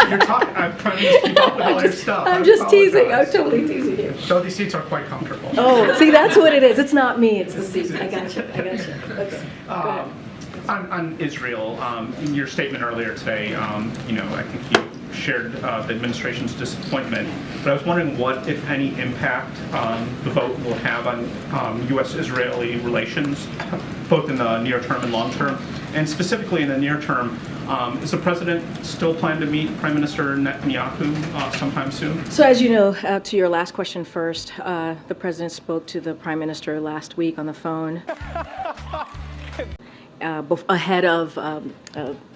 You're talking. I'm trying to just keep up with all your stuff. I'm just teasing. I'm totally teasing you. So these seats are quite comfortable. Oh, see, that's what it is. It's not me. It's the seats. I got you. Okay. Go ahead. On Israel, in your statement earlier today, I think you shared the administration's disappointment, but I was wondering what, if any, impact the vote will have on U.S.-Israeli relations, both in the near term and long term, and specifically in the near term. Is the president still planning to meet Prime Minister Netanyahu sometime soon? So as you know, to your last question first, the president spoke to the Prime Minister last week on the phone. Ahead of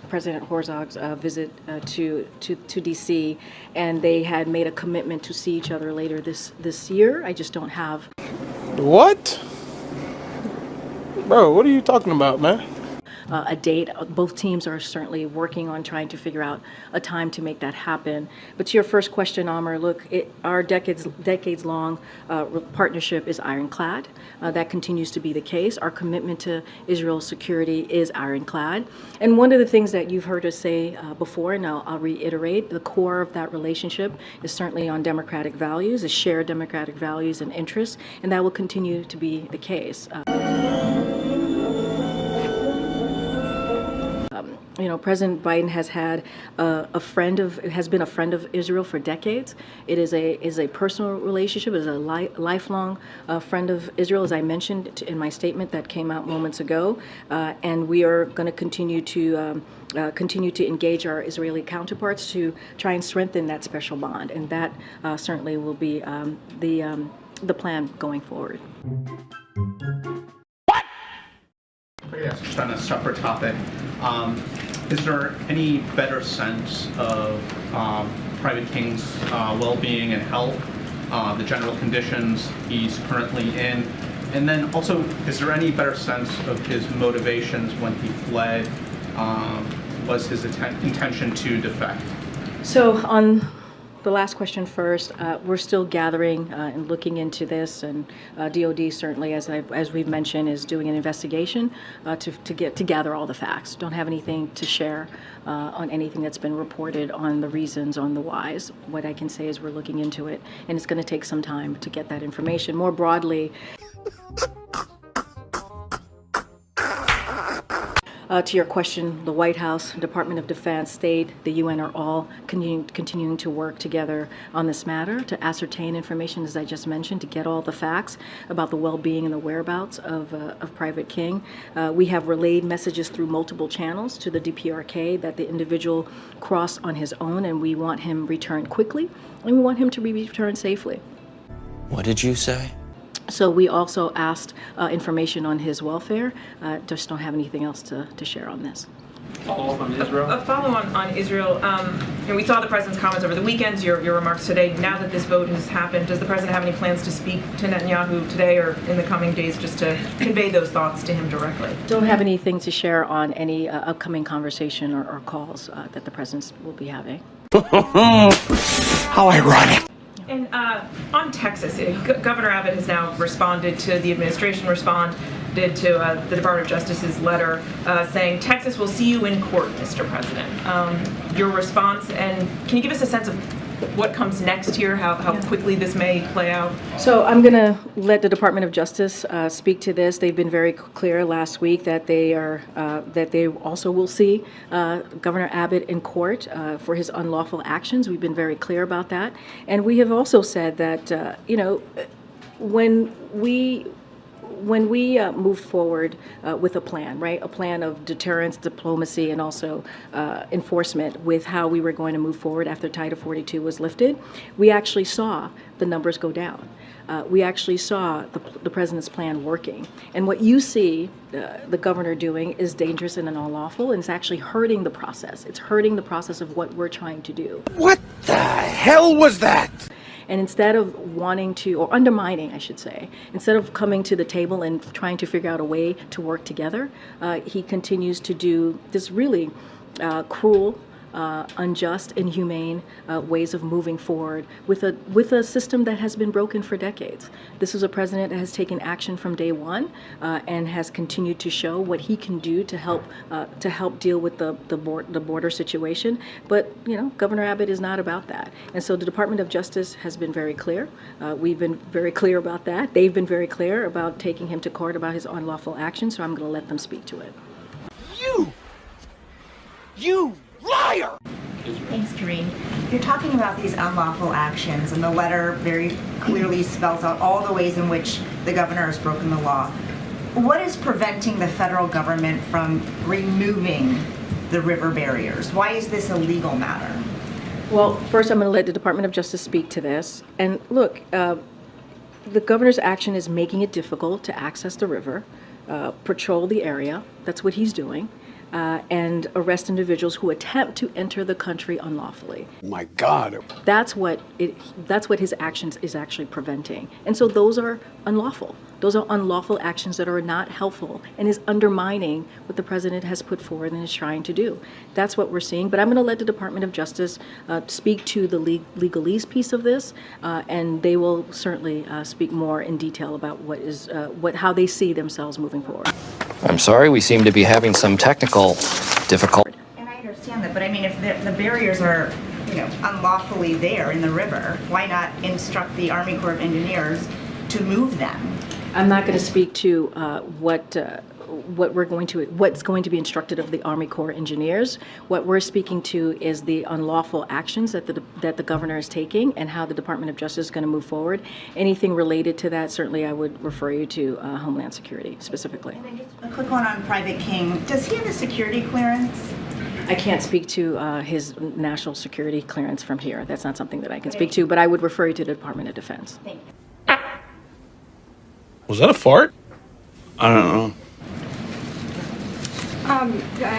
President Herzog's visit to D.C., and they had made a commitment to see each other later this year. I just don't have... What? Bro, what are you talking about, man? A date. Both teams are certainly working on trying to figure out a time to make that happen. But to your first question, Amr, look, our decades-long partnership is ironclad. That continues to be the case. Our commitment to Israel's security is ironclad. And one of the things that you've heard us say before, and I'll reiterate, the core of that relationship is certainly on democratic values, is shared democratic values and interests, and that will continue to be the case. President Biden has had has been a friend of Israel for decades. It is a personal relationship, is a lifelong friend of Israel, as I mentioned in my statement that came out moments ago, and we are going to continue to engage our Israeli counterparts to try and strengthen that special bond, and that certainly will be the plan going forward. Yes, just on a separate topic, is there any better sense of Private King's well-being and health, the general conditions he's currently in? And then also, is there any better sense of his motivations when he fled? Was his intention to defect? So on the last question first, we're still gathering and looking into this, and DOD certainly, as we've mentioned, is doing an investigation to gather all the facts. Don't have anything to share on anything that's been reported on the reasons, on the whys. What I can say is we're looking into it, and it's going to take some time to get that information. More broadly, to your question, the White House, Department of Defense, State, the UN are all continuing to work together on this matter to ascertain information, as I just mentioned, to get all the facts about the well-being and the whereabouts of Private King. We have relayed messages through multiple channels to the DPRK that the individual crossed on his own, and we want him returned quickly, and we want him to be returned safely. What did you say? So we also asked information on his welfare. Just don't have anything else to share on this. Follow up on Israel? A follow on Israel. We saw the president's comments over the weekends, your remarks today. Now that this vote has happened, does the president have any plans to speak to Netanyahu today or in the coming days just to convey those thoughts to him directly? Don't have anything to share on any upcoming conversation or calls that the president will be having. How ironic. And on Texas, Governor Abbott has now responded to the administration responded to the Department of Justice's letter saying, Texas will see you in court, Mr. President. Your response, and can you give us a sense of what comes next here, how quickly this may play out? So I'm going to let the Department of Justice speak to this. They've been very clear last week that they also will see Governor Abbott in court for his unlawful actions. We've been very clear about that, and we have also said that when we move forward with a plan, right? A plan of deterrence, diplomacy, and also enforcement with how we were going to move forward after Title 42 was lifted, we actually saw the numbers go down. We actually saw the president's plan working. And what you see the governor doing is dangerous and unlawful, and it's actually hurting the process. It's hurting the process of what we're trying to do. What the hell was that? And instead of wanting to, or undermining, I should say, instead of coming to the table and trying to figure out a way to work together, he continues to do this really cruel unjust, inhumane ways of moving forward with a system that has been broken for decades. This is a president that has taken action from day one and has continued to show what he can do to help deal with the border situation. But Governor Abbott is not about that, and so the Department of Justice has been very clear. We've been very clear about that. They've been very clear about taking him to court about his unlawful action. So I'm going to let them speak to it. You liar! Thanks, Karine. You're talking about these unlawful actions, and the letter very clearly spells out all the ways in which the governor has broken the law. What is preventing the federal government from removing the river barriers? Why is this a legal matter? Well, first I'm going to let the Department of Justice speak to this. And look, the governor's action is making it difficult to access the river, patrol the area. That's what he's doing. And arrest individuals who attempt to enter the country unlawfully. My God. That's what his actions is actually preventing. And so those are unlawful. Those are unlawful actions that are not helpful and is undermining what the president has put forward and is trying to do. That's what we're seeing. But I'm going to let the Department of Justice speak to the legalese piece of this, and they will certainly speak more in detail about how they see themselves moving forward. I'm sorry, we seem to be having some technical difficulty. And I understand that, but I mean, if the barriers are, unlawfully there in the river, why not instruct the Army Corps of Engineers to move them? I'm not going to speak to what's going to be instructed of the Army Corps engineers. What we're speaking to is the unlawful actions that the governor is taking and how the Department of Justice is going to move forward. Anything related to that, certainly I would refer you to Homeland Security specifically. And then just a quick one on Private King. Does he have a security clearance? I can't speak to his national security clearance from here. That's not something that I can speak to, but I would refer you to the Department of Defense. Thank you. Was that a fart? I don't know.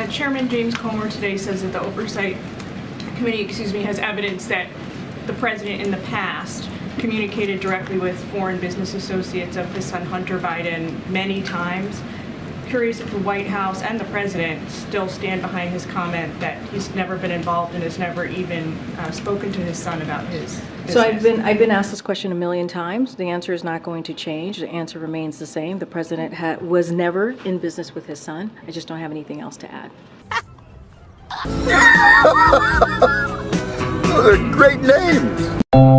Chairman James Comer today says that the Oversight Committee, has evidence that the president in the past communicated directly with foreign business associates of his son Hunter Biden many times. Curious if the White House and the president still stand behind his comment that he's never been involved and has never even spoken to his son about his business. So I've been asked this question a million times. The answer is not going to change. The answer remains the same. The president was never in business with his son. I just don't have anything else to add. Those are great names.